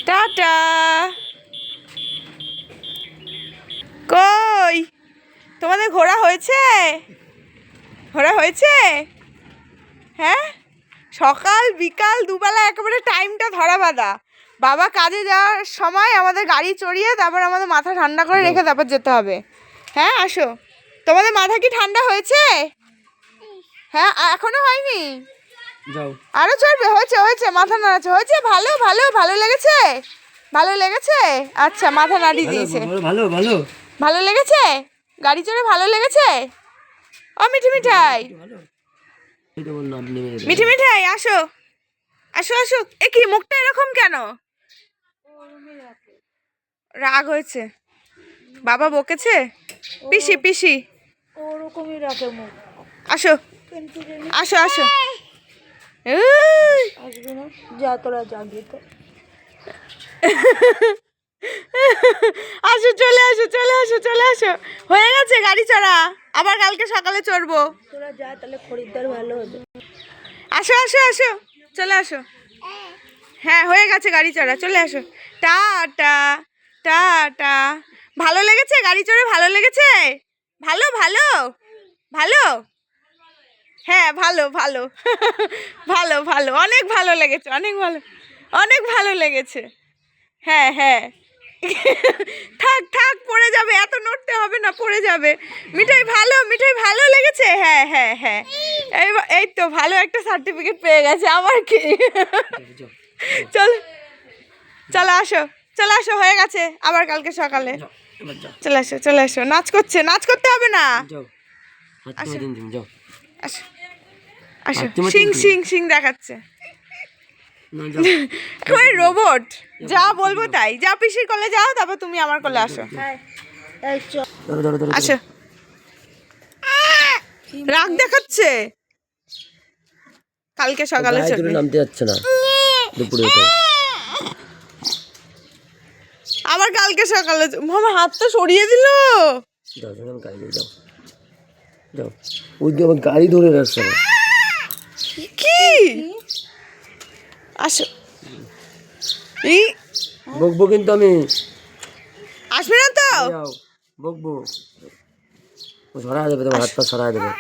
Tata. কই তোমাদের ঘোরা হয়েছে? ঘোরা হয়েছে? হ্যাঁ, সকাল বিকাল দুবেলা একেবারে টাইমটা ধরা বাঁধা। বাবা কাজে যাওয়ার সময় আমাদের গাড়ি চড়িয়ে তারপর আমাদের মাথা ঠান্ডা করে রেখে তারপর যেতে হবে। হ্যাঁ আসো। তোমাদের মাথা কি ঠান্ডা হয়েছে? হ্যাঁ এখনো হয়নি? আরো চড়বে? হয়েছে হয়েছে, মাথা নাড়াচ্ছে। হয়েছে? ভালো ভালো ভালো লেগেছে? ভালো লেগেছে? আচ্ছা, মাথা নাড়িয়ে দিয়েছে। ভালো ভালো ভালো লেগেছে? গাড়ি চড়ে ভালো লেগেছে? ও মিঠি মিঠাই, মিঠি মিঠাই আসো আসো আসো। এ কি মুখটা এরকম কেন? রাগ হয়েছে? বাবা বকেছে? পিসি পিসি ওরকমই রাখে মুখ। আসো আসো আসো। আসবে না, যা তোরা যাবি তো। আসো, চলে আসো চলে আসো চলে আসো। হয়ে গেছে গাড়ি চড়া, আবার কালকে সকালে চড়বো। তোরা যা, তাহলে খরিদ্দার ভালো হবে। আসো আসো আসো, চলে আসো। হ্যাঁ হয়ে গেছে গাড়ি চড়া, চলে আসো। Tata tata. ভালো লেগেছে গাড়ি চড়ে? ভালো লেগেছে? ভালো ভালো ভালো। হ্যাঁ ভালো ভালো ভালো ভালো, অনেক ভালো লেগেছে, অনেক ভালো, অনেক ভালো লেগেছে। হ্যাঁ হ্যাঁ থাক থাক, পড়ে যাবে, এত নড়তে হবে না, পড়ে যাবে। মিঠাই ভালো, মিঠাই ভালো লেগেছে? হ্যাঁ হ্যাঁ হ্যাঁ, এই তো ভালো একটা সার্টিফিকেট পেয়ে গেছে। আমার কি চল, চলে আসো চলে আসো, হয়ে গেছে। আবার কালকে সকালে চলে আসো চলে আসো। নাচ করছে, নাচ করতে হবে না। আসো আসো আসো। সিং সিং সিং দেখাচ্ছে। কই রোবট, যা বলবো তাই। যা পিসির কোলে যাও, তারপর তুমি আমার কোলে আসো। আসো। রাগ দেখাচ্ছে। কালকে সকালে চলবে। নামতে যাচ্ছে না দুপুরে। আবার কালকে সকালে মামা হাতটা সরিয়ে দিল। যাও যাও, ওই যে আমার গাড়ি ধরে রাখছে। কি আসো। এই বকবো কিন্তু আমি। আসবে না তো? বকবো, সরাই দেবে, তোমার হাত পা সরাই দেবে।